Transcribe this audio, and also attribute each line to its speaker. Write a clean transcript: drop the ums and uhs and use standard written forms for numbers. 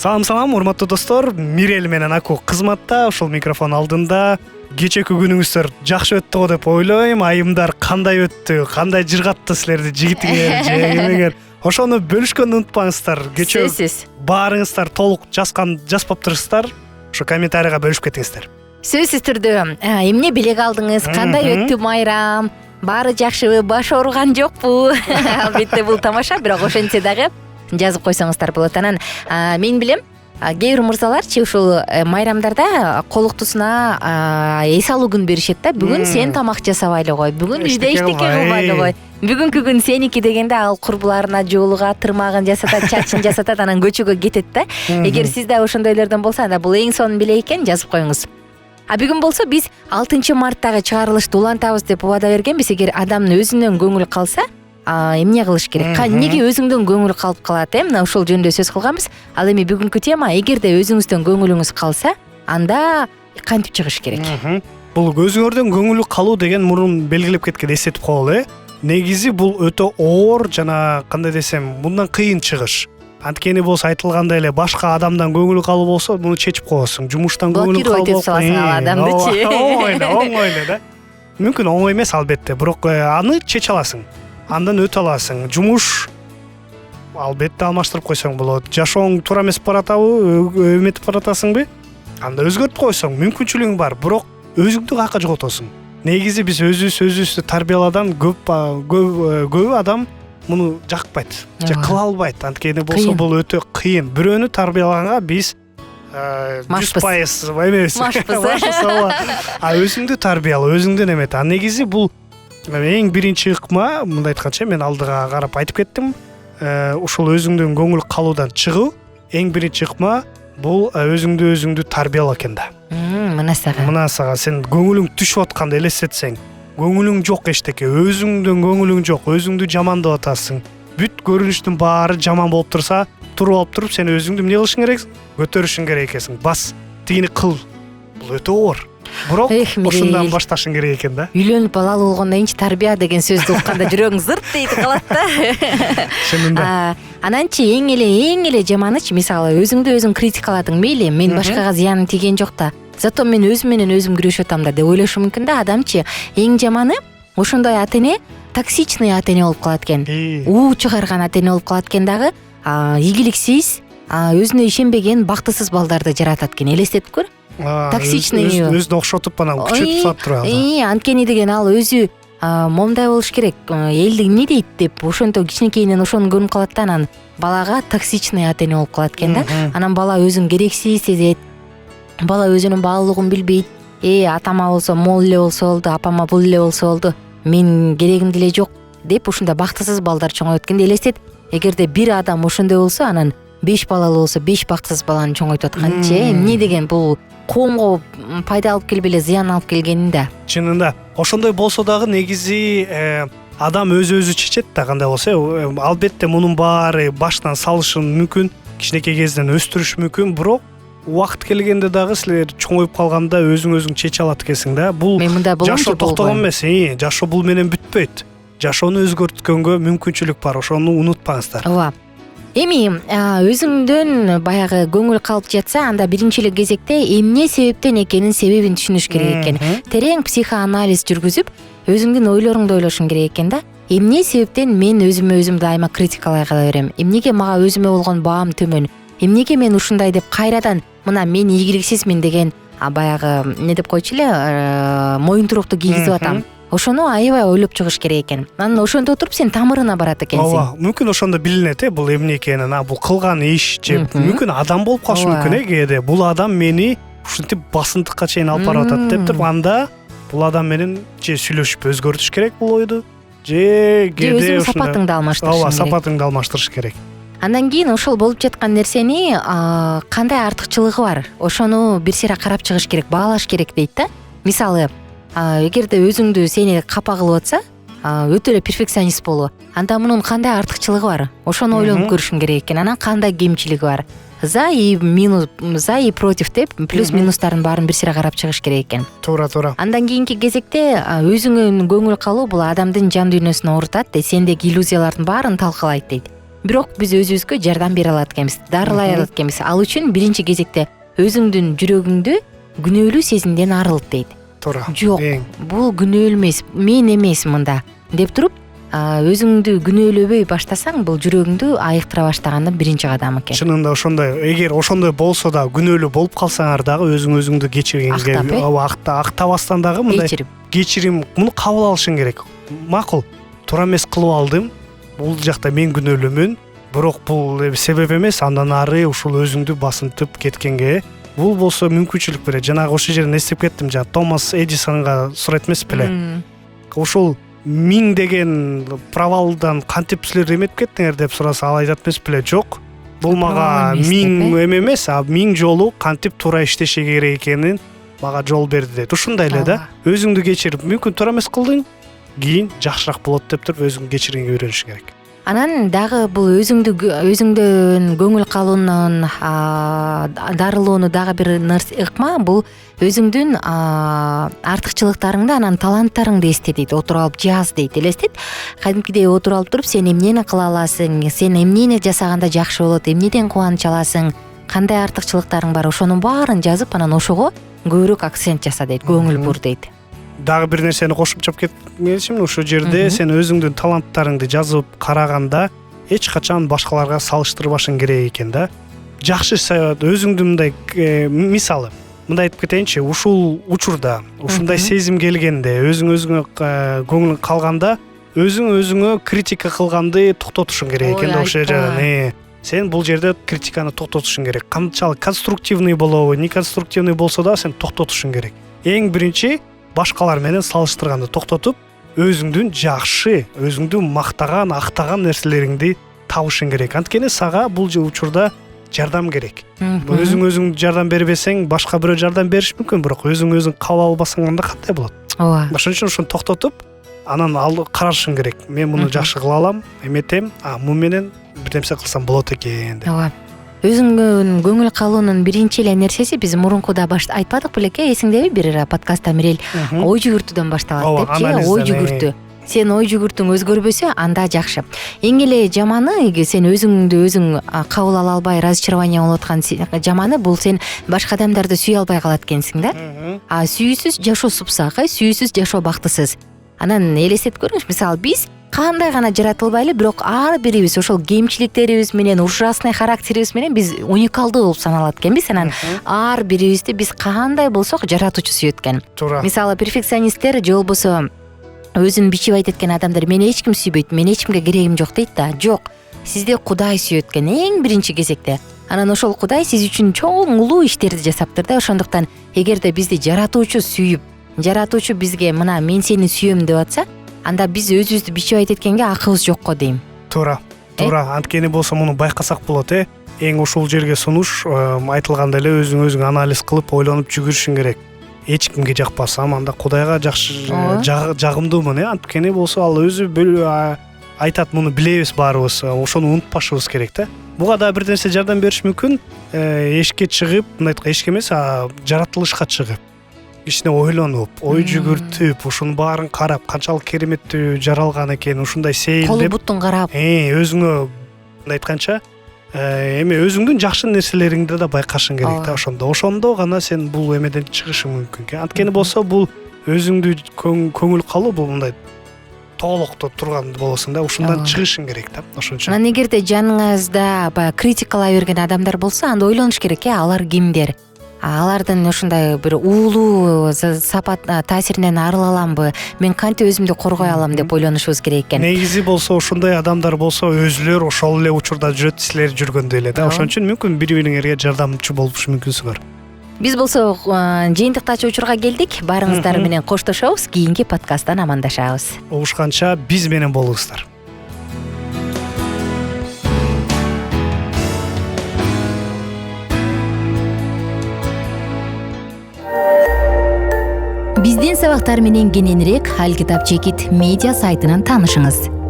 Speaker 1: Салам, урматтуу достор. Мирел менен Аку кызматта, ушул микрофон алдында. Кечээки күнүңүздөр жакшы өттү го деп ойлойм. Айымдар кандай өттү, кандай жыргатты силерди, жигитиңер же эмегер. Ошону бөлүшкөндү унутпаңыздар. Кечээ баарыңыздар толук жазбаптырсыздар. Ошо комментарийга бөлүшүп кетиңиздер.
Speaker 2: Сөзсүз түрдө эмне белек алдыңыз, кандай өттү майрам, баары жакшыбы, баш ооруган жокпу? Албетте бул тамаша, бирок ошентсе дагы жазып койсоңуздар болот. Анан мен билем, кээ бир мырзаларчы ушул майрамдарда колуктусуна эс алуу күн беришет да. Бүгүн сен тамак жасабайлы кой, бүгүн үйдө эчтеке кылбайлы кой. Бүгүнкү күн сеники дегенде ал курбуларына жолугат, тырмагын жасатат, чачын жасатат, анан көчөгө кетет да. Эгер сиз да ошондойлордон болсо, анда бул эң сонун белек экен, жазып коюңуз. Бүгүн болсо биз 6 марттагы чыгарылышты улантабыз деп убада бергенбиз. Эгер адамдын өзүнөн көңүл калса, эмне кылыш керек? Неге өзүңдөн көңүл калып калат? Мына ушул жөнүндө сөз кылганбыз. Ал эми бүгүнкү тема, эгерде өзүңүздөн көңүлүңүз калса, анда кантип чыгыш керек?
Speaker 1: Бул өзүңөрдөн көңүл калуу деген мурун белгилеп кеткен, эстетип коелу, Негизи бул өтө оор жана кандай десем, мындан кыйын чыгыш. Анткени болсо айтылгандай эле башка адамдан көңүл калуу болсо, муну чечип коесуң. Жумуштан көңүл калуу болсо,
Speaker 2: адамдычы.
Speaker 1: Оңой эле да. Мүмкүн оңой эмес албетте, бирок аны чече аласың. Андан өтө аласың. Жумуш албетте алмаштырып койсоң болот. Жашооң туура эмес баратабы, өмөтүп баратасыңбы? Анда өзгөртүп койсоң мүмкүнчүлүгүң бар, бирок өзүңдү кака жоготосуң. Негизи биз өзүбүздү тарбияладан көп адам муну жакпайт, же кыла албайт. Анткени болсо бул өтө кыйын. Бирөөнү тарбиялаганга биз 100% эмес. Өзүңдү тарбияла, өзүңдөн эмет. Негизи бул эң биринчи ыкма, мындай айтканча, мен алдыга карап айтып кеттим. Ушул өзүңдөн көңүл калуудан чыгуу эң биринчи ыкма бул өзүңдү тарбияла экен да. Мына сага сен көңүлүң түшүп атканда элестетсең, көңүлүң жок эчтеке, өзүңдөн көңүлүң жок, өзүңдү жамандап атасың. Бүт көрүнүштүн баары жаман болуп турса, туруп алып туруп сен өзүңдү эмне кылышың керексиң? Көтөрүшүң керек экенсиң. Бас, тигини кыл. Бул өтө оор. Бирок ошондон башташың керек экен да.
Speaker 2: Үйлөнүп балалуу болгондон кийин тарбия деген сөздү укканда жүрөгүң зырт дейт калат да.
Speaker 1: Чынында.
Speaker 2: Ананчы эң эле жаманычы, мисалы өзүңдү өзүң критикаладың, мейли, мен башкага зыяным тийген жок да. Зато мен өзүм менен өзүм күрөшүп атам да деп ойлошу мүмкүн да адамчы. Эң жаманы ошондой ата-эне токсичный ата-эне болуп калат экен. Уу чыгарган ата-эне болуп калат экен дагы, ийгиликсиз, өзүнө ишенбеген бактысыз балдарды жаратат экен. Элестетип көр. Токсичный
Speaker 1: өзүнө окшотуп анан күчөтүп сап турат.
Speaker 2: Анткени деген ал өзү момундай болуш керек, элди эмне дейт деп ошонто кичинекейинен ошону көрүнүп калат да, анан балага токсичный ата-эне болуп калат экен да. Анан бала өзүн керексиз сезет. Бала өзүнүн баалуулугун билбейт. Атама болсо могул эле болсо болду, апама бул эле болсо болду, мен керегим деле жок деп ушундай бактысыз балдар чоңойт экен. Элестет, эгерде бир адам ошондой болсо, анан 5 балалуу болсо 5 бактысыз баланы чоңойтуп атканчы, эмне деген бул коомго пайда алып келбей эле зыян алып келгенин да.
Speaker 1: Чынында. Ошондой болсо дагы негизи адам өзү чечет да, кандай болсо. Албетте мунун баары баштан салышы мүмкүн, кичинекей кезден өстүрүш мүмкүн, бирок убакыт келгенде дагы силер чоңоюп калганда өзүң чече алат экенсиң да. Бул жашоо токтогон эмес, жашоо бул менен бүтпөйт. Жашоону өзгөрткөнгө мүмкүнчүлүк бар, ошону унутпаңыздар.
Speaker 2: Ооба. Эми өзүңдөн баягы көңүл калып жатса, анда биринчи эле кезекте эмне себептен экенин себебин түшүнүш керек экен. Терең психоанализ жүргүзүп, өзүңдүн ойлоруңду ойлошуң керек экен да. Эмне себептен мен өзүм дайыма критикалай кала берем? Эмнеге мага өзүмө болгон баам төмөн? Эмнеге мен ушундай деп кайрадан мына мен ийгиликсизмин деген баягы эмне деп койчу эле, моюнтурукту кийгизип атам. Ошону аябай ойлоп чыгыш керек экен. Анан ошондо туруп сен тамырына барат экенсиң.
Speaker 1: Ооба, мүмкүн ошондо билинет, бул эмне экенин, бул кылган иш же мүмкүн адам болуп калышы мүмкүн, кээде бул адам мени ушинтип басындыкка чейин алып барып атат деп туруп, анда бул адам менен же сүйлөшүп өзгөртүш керек бул ойду, же кээде
Speaker 2: өзүңдүн сапатыңды алмаштырыш керек.
Speaker 1: Ооба, сапатыңды алмаштырыш керек.
Speaker 2: Андан кийин ошол болуп жаткан нерсени кандай артыкчылыгы бар, ошону бир сыйра карап чыгыш керек, баалаш керек дейт да. Мисалы, эгерде өзүңдү сени капа кылып атса, өтө эле перфекционист болуу, анда мунун кандай артыкчылыгы бар, ошону ойлонуп көрүшүң керек экен. Анан кандай кемчилиги бар, за и минус, за и против деп плюс минустарын баарын бир сыйра карап чыгыш керек экен.
Speaker 1: Туура.
Speaker 2: Андан кийинки кезекте өзүңө көңүл калуу бул адамдын жан дүйнөсүн оорутат, сендеги иллюзиялардын баарын талкалайт дейт. бирок биз өзүбүзгө жардам бере алат экенбиз, дарылай алат экенбиз. Ал үчүн биринчи кезекте өзүңдүн жүрөгүңдү күнөөлүү сезимден арылт дейт.
Speaker 1: туура.
Speaker 2: Жок, бул күнөөлүү эмес, мен эмес мында деп туруп, өзүңдү күнөөлөбөй баштасаң, бул жүрөгүңдү айыктыра баштагандын биринчи кадамы экен.
Speaker 1: Чынында ошондой. Эгер ошондой болсо да күнөөлүү болуп калсаңар дагы өзүңдү кечиргенге, актабастан дагы мындай кечирим муну кабыл алышың керек. Макул, туура эмес кылып алдым. Бул жакта мен күнөөлүүмүн, бирок бул себеп эмес. Андан ары ушул өзүңдү басынтып кеткенге бул болсо мүмкүнчүлүк берет. Жанагы ошол жерден эстеп кеттим, жана Томас Эдисонго сурайт эмес беле. Ушул 1000 деген провалдан кантип силер эметип кеттиңер деп сураса, ал айтат эмес беле, жок. Бул мага 1000 эмес, 1000 жолу кантип туура иштеше керек экенин мага жол берди дейт. Ушундай эле да. Өзүңдү кечирип, мүмкүн туура эмес кылдың, кийин жакшыраак болот деп туруп өзүңдү кечиргенге үйрөнүш керек.
Speaker 2: Анан дагы бул өзүңдөн көңүл калуунун дарылоону дагы бир ыкма, бул өзүңдүн артыкчылыктарыңды, анан таланттарыңды эсте дейт. Отуруп алып жаз дейт, элестет. Кадимкидей отуруп алып туруп, сен эмнени кыла аласың, сен эмнени жасаганда жакшы болот, эмнеден кубаныч аласың, кандай артыкчылыктарың бар, ошонун баарын жазып, анан ошого көбүрөөк акцент жаса дейт, көңүл бур дейт.
Speaker 1: Дагы бир нерсени кошуп чап кетмекчимин. Ошол жерде сен өзүңдүн таланттарыңды жазып караганда эч качан башкаларга салыштырбашың керек экен да. Жакшы өзүңдү мындай, мисалы мындай айтып кетейинчи, ушул учурда ушундай сезим келгенде, өзүңө көңүлүң калганда, өзүңө критика кылганды токтотушуң керек экен да. Ошол жерден сен бул жерде критиканы токтотушуң керек. Канчалык конструктивный болобу, неконструктивный болсо да сен токтотушуң керек. Эң биринчи башкалар менен салыштырганды токтотуп, өзүңдүн жакшы, өзүңдү мактаган, актаган нерселериңди табышың керек. Анткени сага бул учурда жардам керек. Өзүң жардам бербесең, башка бирөө жардам бериш мүмкүн, бирок өзүң кабыл албасаң анда кандай болот? Ошон үчүн ушуну токтотуп, анан карашың керек. Мен муну жакшы кыла алам, эметем, муну менен бир нерсе кылсам болот экен деп.
Speaker 2: Өзүңдүн көңүл калуунун биринчи эле нерсеси биз мурункуда айтпадык белеке, эсиңдеби? Бир подкастта Мирел ой жүгүртүүдөн башталат депчи, ой жүгүртүү. Сен ой жүгүртүүң өзгөрбөсө, анда жакшы. Эң эле жаманы, сен өзүңдү өзүң кабыл ала албай, разочарование болуп аткан жаманы, бул сен башка адамдарды сүйө албай калат экенсиң да. Сүйүүсүз жашоо супсак, сүйүүсүз жашоо бактысыз. Анан элестетип көрүңүз, мисалы биз кандай гана жаратылбайлы, бирок ар бирибиз ошол кемчиликтерибиз менен, ужасный характерибиз менен биз уникалдуу болуп саналат экенбиз. Анан ар бирибизди биз кандай болсок жаратуучу сүйөт экен. Мисалы перфекционисттер же болбосо өзүн бичип айтат экен адамдар, мени эч ким сүйбөйт, мен эч кимге керегим жок дейт да. Жок, сизди Кудай сүйөт экен эң биринчи кезекте. Анан ошол Кудай сиз үчүн чоң улуу иштерди жасаптыр да. Ошондуктан эгерде бизди жаратуучу сүйүп, жаратуучу бизге мына мен сени сүйөм деп атса, анда биз өзүбүздү бичип айтып эткенге акыбыз жокко дейм. Туура.
Speaker 1: Анткени болсо муну байкасак болот, Эң ушул жерге сунуш айтылгандай эле өзүң анализ кылып, ойлонуп жүгүрүшүң керек. Эч кимге жакпасам, анда Кудайга жакшы жагымдуумун, Анткени болсо ал өзү айтат, муну билебиз баарыбыз, ошону унутпашыбыз керек да. Буга да бир нерсе жардам бериш мүмкүн. Эшикке чыгып, мындай эшикке эмес, жаратылышка чыгып, кичине ойлонуп, ой жүгүртүп, ушунун баарын карап, канчалык кереметтүү жаралган экен, ушундай сейилдеп,
Speaker 2: колу бутун карап,
Speaker 1: өзүңө мындай айтканча, эми өзүңдүн жакшы нерселериңди да байкашың керек да. Ошондо гана сен бул эмеден чыгышың мүмкүн. Анткени болсо бул өзүңдү көңүл калуу, бул мындай тоолокто турган болосуң да, ушундан чыгышың керек да. Ошон үчүн.
Speaker 2: Анан эгерде жаныңызда критикалай берген адамдар болсо, анда ойлонуш керек, алар кимдер? Алардын ушундай бир уулуу сапат таасиринен арыла аламбы? Мен кантип өзүмдү коргой алам деп ойлонушубуз керек экен.
Speaker 1: Негизи болсо ушундай адамдар болсо өзүлөр ошол эле учурда жүрөт, силер жүргөндөй эле да. Ошон үчүн мүмкүн бири-бириңерге жардамчы болуш мүмкүнсүңөр.
Speaker 2: Биз болсо жыйынтыктачу учурга келдик. Баарыңыздар менен коштошобуз. Кийинки подкасттан амандашабыз.
Speaker 1: Угушканча биз менен болуңуздар.
Speaker 2: Биздин сабактар менен кененирээк Алкитап Чекит медиа сайтынан таанышыңыз.